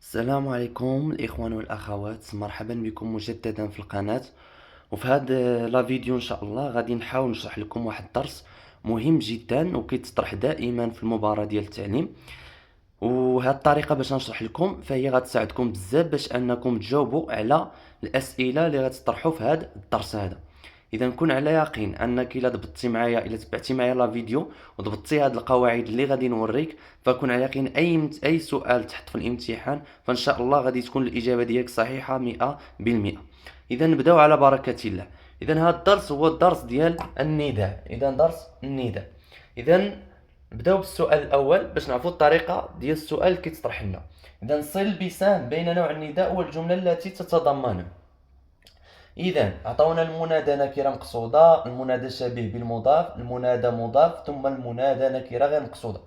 السلام عليكم الإخوان والأخوات، مرحبا بكم مجددا في القناة. وفي هذا لا فيديو إن شاء الله غادي نحاول نشرح لكم واحد الدرس مهم جدا وكيتطرح دائما في المباراة ديال التعليم. وهذه الطريقة باش نشرح لكم فهي غتساعدكم بزاف باش أنكم تجاوبوا على الأسئلة اللي غتطرحوا في هذا الدرس هذا. اذا كن على يقين انك الا ضبطتي معايا الا تبعتي معايا لا فيديو وضبطتي هاد القواعد اللي غادي نوريك، فكن على يقين اي سؤال تحط في الامتحان فان شاء الله غادي تكون الاجابه ديالك صحيحه 100%. اذا نبداو على بركه الله. اذا هذا الدرس هو الدرس ديال النداء. اذا درس النداء. اذا نبداو بالسؤال الاول باش نعرفوا الطريقه ديال السؤال اللي كيتطرح لنا. اذا صل بسهم بين نوع النداء والجمله التي تتضمنه. إذا عطونا المنادى نكرة مقصودة، المنادى شبيه بالمضاف، المنادى مضاف، ثم المنادى نكرة غير مقصودة.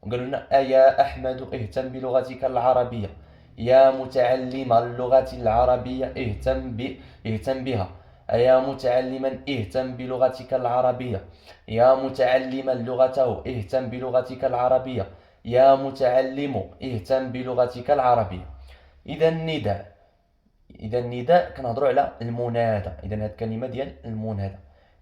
وقالوا لنا أيا أحمد اهتم بلغتك العربية، يا متعلم اللغة العربية اهتم بها، أيا متعلما اهتم بلغتك العربية، يا متعلما لغته اهتم بلغتك العربية، يا متعلم اهتم بلغتك العربية. إذا النداء كنهضروا على المنادى. اذا هاد الكلمه ديال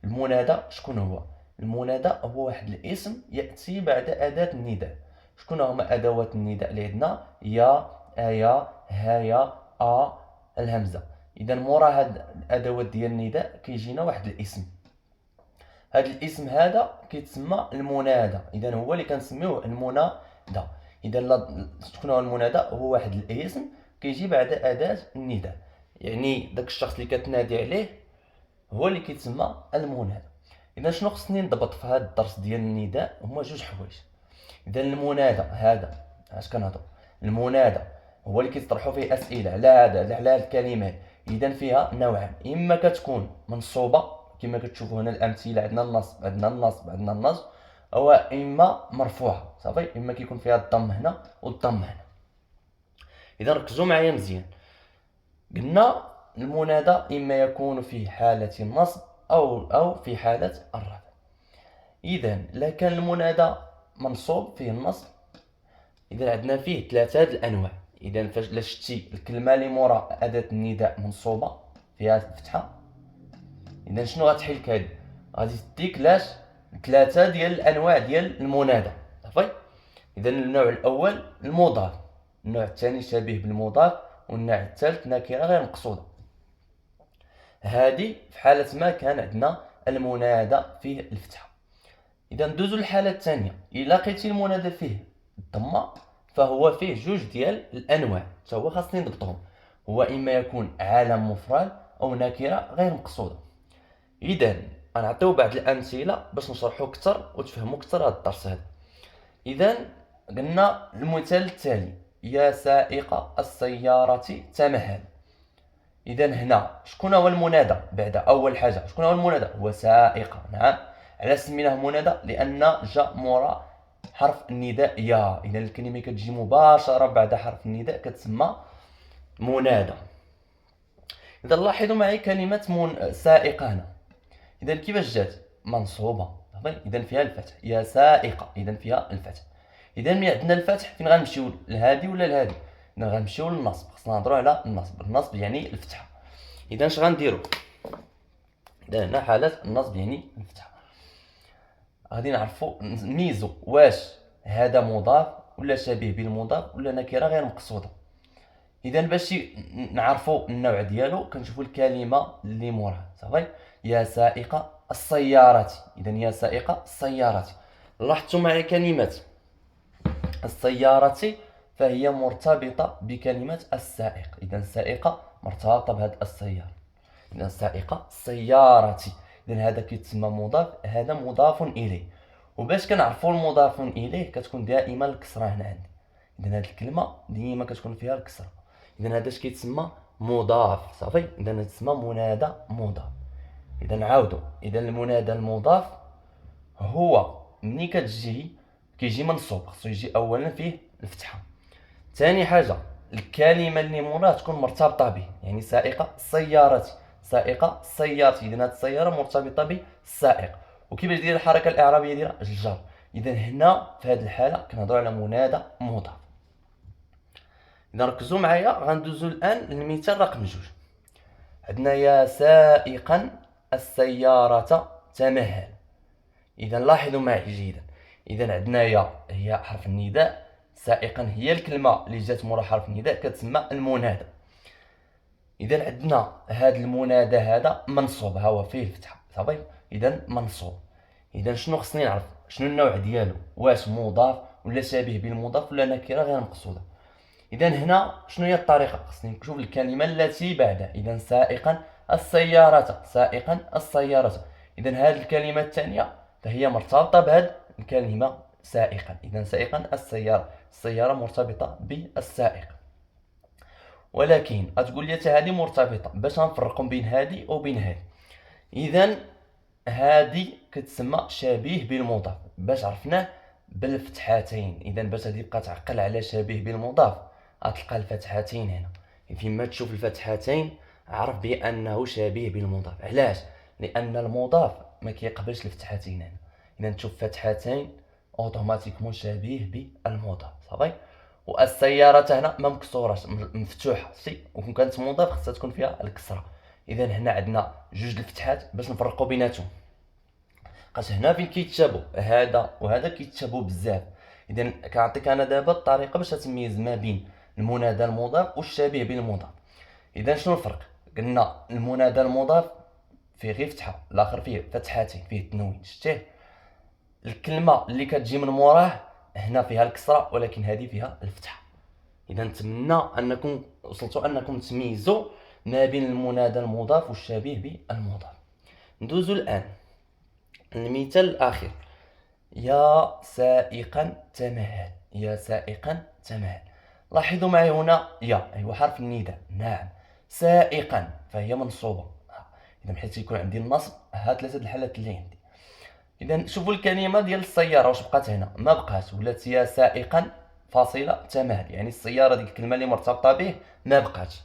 المنادى شكون هو؟ المنادى هو واحد الاسم ياتي بعد اداه النداء. شكون هما ادوات النداء اللي عندنا؟ يا، ايا، هيا، الهمزه. اذا مورا هاد الادوات ديال النداء كيجينا واحد الاسم. هاد الاسم هذا كيتسمى المنادى. اذا هو اللي كنسميوه المنادى. اذا شكون هو المنادى؟ هو واحد الاسم كيجي بعد اداه النداء، يعني داك الشخص اللي كتنادي عليه هو اللي كيتسمى المنادى. اذا شنو خصني نضبط في هذا الدرس ديال النداء؟ هما جوج حوايج. اذا المنادى هذا اش كنهضر؟ المنادى هو اللي كيطرحوا فيه اسئله على هذا على الكلمات. اذا فيها نوعان، اما كتكون منصوبه كما كتشوفوا هنا الامثله، عندنا النصب عندنا النصب، او اما مرفوعه صافي، اما كيكون فيها الضم هنا والضم هنا. اذا ركزوا معايا مزيان. قلنا المنادى إما يكون في حالة النصب أو في حالة الرفع. إذا لا كان المنادى منصوب فيه النصب، إذا عندنا فيه ثلاثة هاد الأنواع. إذا لا شتي الكلمة اللي مورا أداة النداء منصوبة فيها الفتحة، إذا شنو غتحلك هادي؟ غادي تديك لاش ثلاثة ديال الأنواع ديال المنادى صافي. إذا النوع الأول المضاف، النوع الثاني شبيه بالمضاف، والنوع الثالث نكرة غير مقصودة. هذه في حالة ما كان عندنا المنادى فيه الفتحة. إذا ندوزو للحالة الثانية، إلا لقيتي المنادى فيه الضمة فهو فيه جوج ديال الأنواع تا هو خاصني نضبطهم. هو إما يكون علم مفرد أو نكرة غير مقصودة. إذا غنعطيو بعض الأمثلة باش نشرحو أكثر وتفهموا أكثر هذا الدرس هذا. إذا قلنا المثال التالي: يا سائق السيارة تمهل. إذا هنا شكون هو المنادى؟ بعد أول حاجة شكون هو المنادى؟ هو سائق. نعم. على سميناه منادى؟ لأن جاء مورا حرف النداء يا. إذا الكلمة كتجي مباشرة بعد حرف النداء كتسمى منادى. إذا لاحظوا معي كلمة سائقة هنا. إذا كيفاش جات؟ منصوبة. إذا فيها الفتح. يا سائقة إذا فيها الفتح. إذا ملي عندنا الفتح فين غنمشيو؟ لهادي ولا لهادي؟ إذا غنمشيو للنصب. خصنا نهضروا على النصب. النصب يعني الفتحة. إذا اش غنديرو؟ إذا هنا حالة النصب يعني الفتحة. غادي نعرفو نميزو واش هذا مضاف ولا شبيه بالمضاف ولا نكرة غير مقصودة. إذا باش نعرفو النوع ديالو كنشوفو الكلمة اللي موراها صافي. يا سائق السيارة. إذا يا سائق السيارة. لاحظتوا معايا كلمة السيارة فهي مرتبطة بكلمة السائق. إذا السائقة مرتبطة بهذه السيارة. إذا السائقة سيارة. إذا هذا كيتسمى مضاف، هذا مضاف إليه. وباش كنعرفوا المضاف إليه كتكون دائما الكسرة هنا عندي. إذا هذه الكلمة ديما كتكون فيها الكسرة. إذا هذا اش كيتسمى مضاف صافي. إذا تسمى منادى مضاف. إذا نعاودو. إذا المنادى المضاف هو ملي كيجي منصوب خصو يجي اولا فيه الفتحه. ثاني حاجه الكلمه اللي موراه تكون مرتبطه به، يعني سائقه السياره، سائقه السياره. اذا هذه السياره مرتبطه بالسائق. وكيفاش داير الحركه الاعرابيه ديالها؟ الجر. اذا هنا في هذه الحاله كنهضروا على منادى مضاف. اذا ركزوا معايا غندوزو الان للمثال رقم 2. عندنا يا سائقا السيارة تمهل. اذا لاحظوا معي جيدا، اذا عندنا يا هي حرف النداء، سائقا هي الكلمه اللي جات مورا حرف النداء كتسمى المنادى. اذا عندنا هذا المنادى هذا منصوب، ها هو فيه الفتحه صافي، اذا منصوب. اذا شنو خصني نعرف؟ شنو النوع ديالو؟ واش مضاف ولا شبيه بالمضاف ولا نكره غير مقصوده؟ اذا هنا شنو هي الطريقه؟ خصني نشوف الكلمه التي بعدها. اذا سائقا السياره، سائقا السياره. اذا هذه الكلمه الثانيه فهي مرتبطه بهذه الكلمه سائقا. اذا سائقا السياره، السياره مرتبطه بالسائق. ولكن غتقول لي حتى هذه مرتبطه، باش نفرقوا بين هذه وبين هذه؟ اذا هذه كتسمى شبيه بالمضاف، باش عرفناه بالفتحتين. اذا باش غادي تبقى تعقل على شبيه بالمضاف غتلقى الفتحتين هنا. فيما تشوف الفتحتين عرف بانه شبيه بالمضاف. علاش؟ لان المضاف ما كيقبلش الفتحتين هنا. اذا تشوف فتحتين اوتوماتيكمون شبيه بالمضاف صافي. والسياره هنا ما مكسوراش، مفتوحه سي، وكون كانت مضاف خصها تكون فيها الكسره. اذا هنا عندنا جوج الفتحات باش نفرقوا بيناتهم. قاش هنا فين كيتشابهوا هذا وهذا كيتشابهوا بزاف. اذا كنعطيك انا دابا الطريقه باش تميز ما بين المنادى المضاف والشبيه بالمضاف. اذا شنو الفرق؟ قلنا المنادى المضاف فيه غير فتحه، الاخر فيه فتحتين، فيه التنوين، شتيه؟ الكلمه اللي كتجي من موراه هنا فيها الكسره ولكن هذه فيها الفتحه. اذا نتمنى انكم وصلتوا انكم تميزوا ما بين المنادى المضاف والشبيه بالمضاف. ندوزو الان المثال الاخير. يا سائقا تمهل، يا سائقا تمهل. لاحظوا معي هنا يا هو حرف النداء، نعم. سائقا فهي منصوبه، اذا حيت يكون عندي النصب ها ثلاثه الحالات اللي عندي. اذا شوفوا الكلمه ديال السياره واش بقات هنا؟ ما بقات، ولات يا سائقا فاصله تمهل، يعني السياره ديك الكلمه اللي مرتبطه به ما بقاتش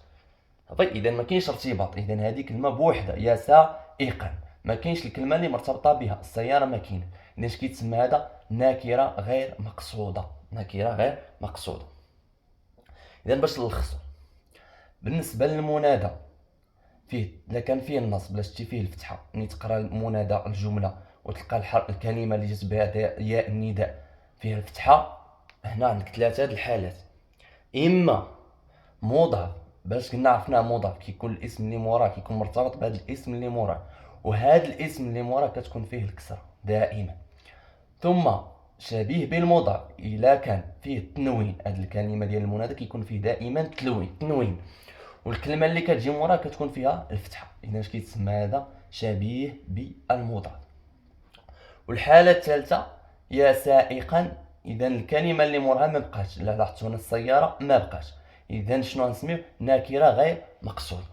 صافي. اذا ما كاينش ارتباط، اذا هذه كلمه بوحده يا سائقا، ما كاينش الكلمه اللي مرتبطه بها السياره، ما كاين. اذا اش كيتسمى هذا؟ نكره غير مقصوده، نكره غير مقصوده. اذا باش نلخصوا، بالنسبه للمنادى فيه الا كان فيه النصب بلا شتي فيه الفتحه، ملي تقرا المنادى الجمله وتلقى الكلمه اللي جات بها ياء النداء فيها الفتحه، هنا عندك ثلاثه الحالات. اما مضاف، باش كنا عرفنا مضاف كيكون الاسم اللي موراه كيكون مرتبط بهذا الاسم اللي موراه، وهذا الاسم اللي موراه كتكون فيه الكسره دائما. ثم شبيه بالمضاف الا كان فيه التنوين، هذه الكلمه ديال المنادى كيكون فيه دائما تنوين، والكلمه اللي كتجي موراه كتكون فيها الفتحه. اذا اش كيتسمى هذا؟ شبيه بالمضاف. والحاله الثالثه يا سائقا، اذا الكلمه اللي موراها ما بقاش، لا لاحظتوا هنا السياره ما بقاش، اذا شنو غنسميو؟ نكره غير مقصوده.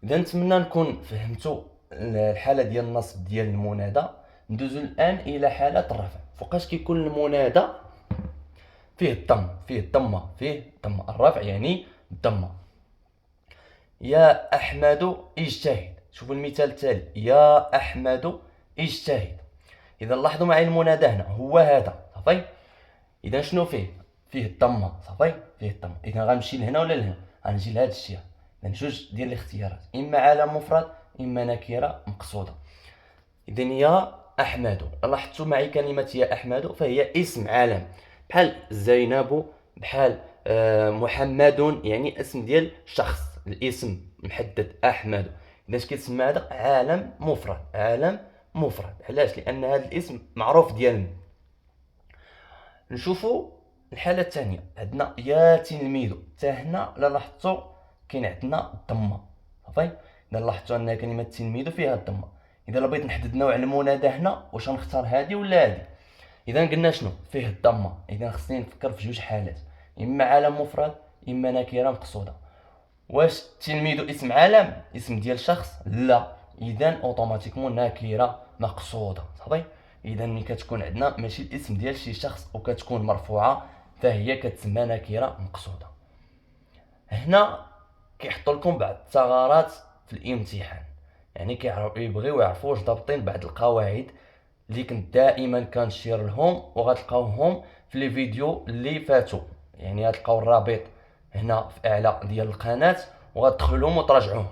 اذا نتمنى نكون فهمتوا الحاله ديال النصب ديال المنادى. ندوزو الان الى حاله الرفع. فوقاش كيكون المنادى فيه الضم، فيه الضمه، فيه الضمه، الرفع يعني الضمه. يا احمد اجتهد. شوفوا المثال التالي، يا احمد اجتهد. اذا لاحظوا معي المنادى هنا هو هذا صافي. اذا شنو فيه؟ فيه الضمه صافي، فيه الضمه. اذا غنمشي لهنا ولا لهنا؟ غنجي لهذا الشيء. اذا جوج ديال الاختيارات، اما علم مفرد اما نكره مقصوده. اذا يا احمد، لاحظتوا معي كلمه يا احمد فهي اسم علم، بحال زينب، بحال محمد، يعني اسم ديال شخص، الاسم محدد احمد. اذا اش كيتسمى هذا؟ عالم مفرد، عالم مفرد. علاش؟ لان هذا الاسم معروف ديالنا. نشوفوا الحاله الثانيه، عندنا يا تلميذ. حتى هنا لا لاحظتوا كاين عندنا الضمه صافي. اذا لاحظتوا ان كلمه تلميذ فيها الضمه. اذا بغيت نحدد نوع المنادى هنا واش غنختار هذه ولا هذه؟ اذا قلنا شنو فيه الضمه، اذا خصني نفكر في جوج حالات، اما علم مفرد اما نكره مقصوده. واش تلميذ اسم علم، اسم ديال شخص؟ لا، اذا اوتوماتيكمون نكره مقصوده صافي. اذا ملي كتكون عندنا ماشي الاسم ديال شي شخص وكتكون مرفوعه فهي كتسمى نكره مقصوده. هنا كيحطوا لكم بعض الثغرات في الامتحان، يعني يبغيو يعرفوا واش ضابطين بعض القواعد اللي كنت دائما كنشير لهم، وغتلقاوهم في لي فيديو اللي فاتوا. يعني غتلقاو الرابط هنا في اعلى ديال القناه، وغتدخلوهم وتراجعوهم.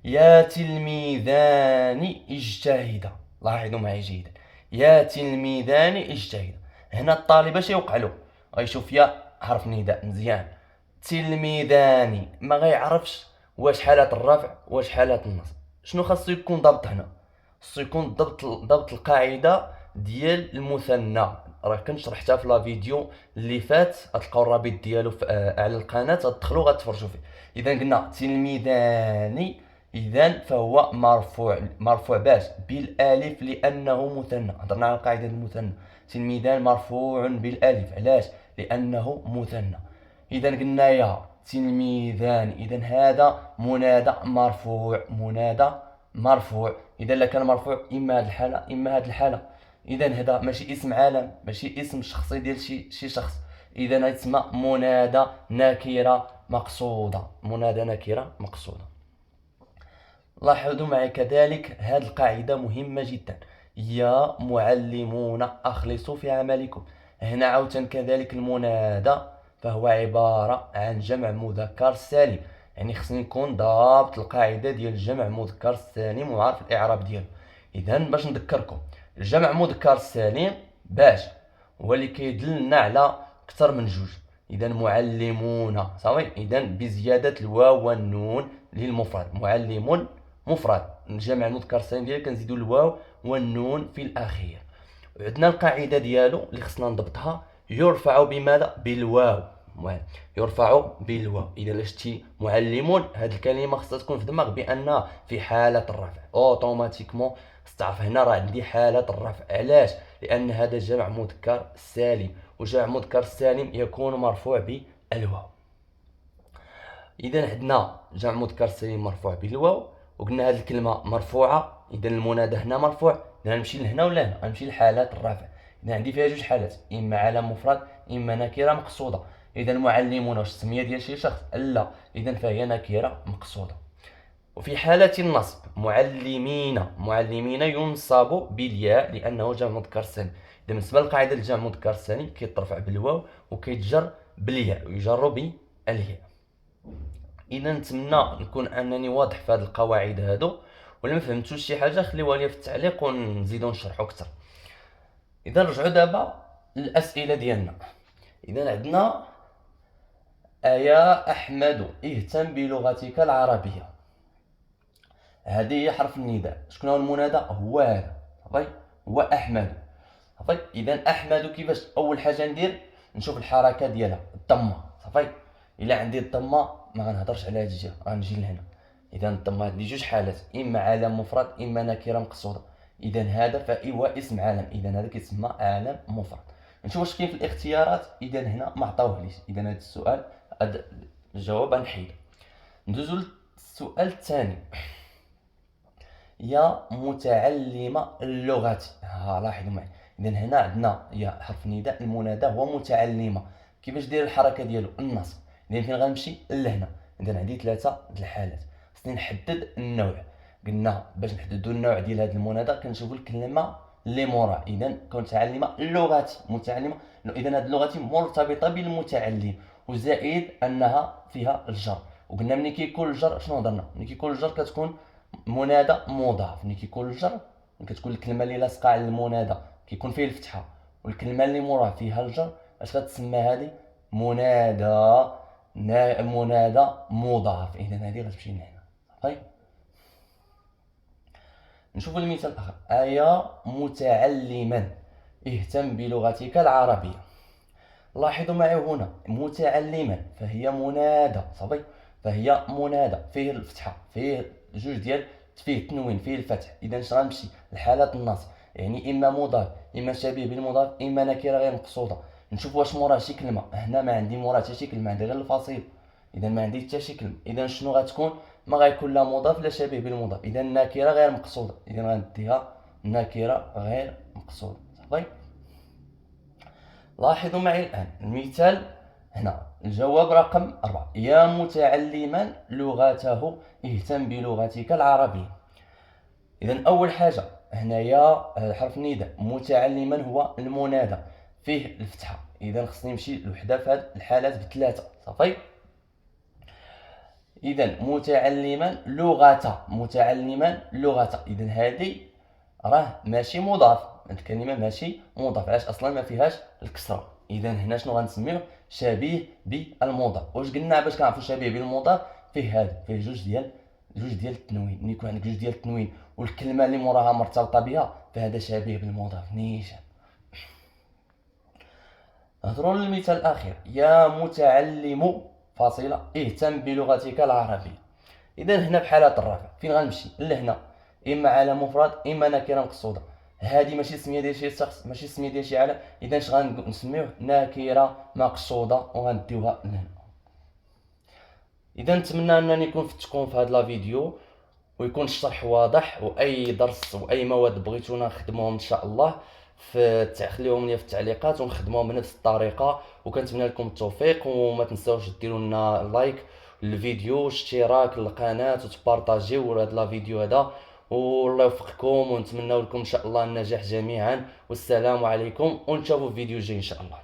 يا تلميذان اجتهدا، لاحظوا معي جيدا، يا تلميذان اجتهدا. هنا الطالب اش يوقع له؟ غيشوف يا حرف نداء مزيان، تلميذان ما غيعرفش واش حالة الرفع واش حالة النصب. شنو خاصو يكون ضبط هنا؟ خاصو يكون ضبط القاعده ديال المثنى، راه كنت شرحتها في لا فيديو اللي فات، غتلقاو الرابط ديالو في على القناه، غتدخلوا غتفرجوا فيه. اذا قلنا تلميذان، اذا فهو مرفوع باش بالالف لانه مثنى. هضرنا على قاعده المثنى، تلميذان مرفوع بالالف، علاش؟ لانه مثنى. اذا قلنا يا تلميذان، اذا هذا منادى مرفوع، منادى مرفوع. اذا لا كان مرفوع اما هذه الحاله اما هذه الحاله. اذا هذا ماشي اسم عالم، ماشي اسم شخصي ديال شي شخص، اذا يتسمى منادى نكره مقصوده، منادى نكره مقصوده. لاحظوا معي كذلك هذه القاعده مهمه جدا، يا معلمون اخلصوا في عملكم. هنا عاوتاني كذلك المنادى فهو عباره عن جمع مذكر سالم، يعني خصني نكون ضابط القاعده ديال الجمع مذكر السالم وعارف الاعراب ديالو. اذا باش نذكركم، الجمع مذكر السالم باش هو اللي كيدلنا على اكثر من جوج. اذا معلمون صافي، اذا بزياده الواو والنون للمفرد، معلم مفرد، الجمع المذكر السالم ديالو كنزيدوا الواو والنون في الاخير. عندنا القاعده ديالو اللي خصنا نضبطها، يرفع بماذا؟ بالواو، يرفع بالواو. اذا شتي معلمون، هذه الكلمه خصها تكون في دماغ بانها في حاله الرفع، اوتوماتيكمون استعرف هنا راه عندي حاله الرفع. علاش؟ لان هذا جمع مذكر سالم، وجمع مذكر سالم يكون مرفوع بالواو. اذا عندنا جمع مذكر سالم مرفوع بالواو، وقلنا هذه الكلمه مرفوعه، اذا المنادى هنا مرفوع. اذا نمشي لهنا ولا هنا؟ غنمشي لحالات الرفع. اذا عندي فيها جوج حالات، اما علم مفرد اما نكره مقصوده. اذا المعلمون واش السميه ديال شي شخص؟ لا، اذا فهي نكره مقصوده. وفي حالة النصب معلمين، معلمين ينصب بالياء لأنه جمع مذكر سالم. إذا بالنسبة للقاعدة الجمع مذكر سالم كيترفع بالواو وكيتجر بالياء، ويجر بالياء. إذا نتمنى نكون أنني واضح في هذه القواعد هادو، ولا ما فهمتوش شي حاجة خليوها لي في التعليق ونزيدو نشرحو أكثر. إذا نرجعو دابا للأسئلة ديالنا. إذا عندنا أيا أحمد اهتم بلغتك العربية، هذه هي حرف النداء. شكون هو المنادى؟ هو هذا صافي، هو احمد صافي. اذا احمد كيفاش؟ اول حاجه ندير نشوف الحركه ديالها، الضمه صافي. الا عندي الضمه ما غنهضرش على هذه الجهه، غنجي لهنا. اذا الضمه عندي جوج حالات، اما علم مفرد اما نكره مقصوده. اذا هذا فهو اسم عالم، اذا هذا كيتسمى عالم مفرد. نشوف واش كاين في الاختيارات. اذا هنا ما عطاوهليش، اذا هذا السؤال الجواب غنحيد. ندوزو للسؤال الثاني، يا متعلم اللغة. لاحظوا معي، إذا هنا عندنا يا حرف النداء، المنادى هو متعلمة. كيفاش داير الحركة ديالو؟ النصب. إذا فين غنمشي؟ لهنا. إذا عندي ثلاثة د الحالات، خصني نحدد النوع. قلنا باش نحددوا النوع ديال هذا المنادى كنشوفوا الكلمة اللي موراه. إذا متعلمة لغتي، متعلمة، إذا هذه لغتي مرتبطة بالمتعلم، وزائد أنها فيها الجر. وقلنا ملي كيكون الجر شنو هضرنا؟ ملي كيكون الجر كتكون منادى مضاف. ملي كيكون الجر كتكون الكلمه اللي لاصقه على المنادى كيكون فيه الفتحه، والكلمه اللي موراه فيها الجر، اش غتسمى هذه؟ منادى منادى مضاف. اذا هذه غتمشي لهنا. طيب نشوف المثال الاخر، ايا متعلما اهتم بلغتك العربيه. لاحظوا معي هنا متعلما فهي منادى صافي، فهي منادى فيه الفتحه، فيه جوج ديال، فيه التنوين، فيه الفتح. اذا اش غنمشي لحالات النصب، يعني اما مضاف اما شبيه بالمضاف اما نكره غير مقصوده. نشوف واش موراه شي كلمه. هنا ما عندي موراه حتى شي كلمه، عندي غير الفصيل. اذا ما عندي حتى شي كلمه، اذا شنو غتكون؟ ما غيكون لا مضاف لا شبيه بالمضاف، اذا نكره غير مقصوده. اذا غنديها نكره غير مقصوده صافي. لاحظوا معي الآن المثال هنا، الجواب رقم 4، يا متعلما لغته اهتم بلغتك العربية. إذا أول حاجة هنا يا حرف النداء، متعلما هو المنادى، فيه الفتحه، اذا خصني نمشي لوحده في هاد الحالات بثلاثه صافي. اذا متعلما لغه، اذا هذه راه ماشي مضاف، الكلمه ماشي مضاف، علاش اصلا ما فيهاش الكسره. اذا هنا شنو غنسميوه؟ شبيه بالمضاف. واش قلنا باش كنعرفوا شبيه بالمضاف؟ فيه هذا، فيه جوج ديال التنوين. ملي يكون عندك جوج ديال التنوين والكلمه اللي موراها مرتبطه بها فهذا شبيه بالمضاف نيشان. نهضروا للمثال الاخير: يا متعلم فاصله اهتم بلغتك العربيه. اذا هنا بحالة الرفع فين غنمشي؟ لهنا، اما على مفرد اما نكره مقصوده. هذه ماشي اسميه ديال شي شخص، ماشي اسميه ديال شي علم، اذا اش غنسميوه؟ نكره مقصوده، وغنديوها لهنا. اذا نتمنى انني نكون فتكم في هذا الفيديو ويكون الشرح واضح، واي درس واي مواد بغيتونا نخدموهم ان شاء الله خليهم لي في التعليقات ونخدموهم بنفس الطريقه. وكنتمنى لكم التوفيق، وما تنساوش ديروا لنا لايك للفيديو، اشتراك للقناه، وتبارطاجيو هذا الفيديو هذا. والله يوفقكم، ونتمنى لكم ان شاء الله النجاح جميعا. والسلام عليكم، ونشوفوا في فيديو جاي ان شاء الله.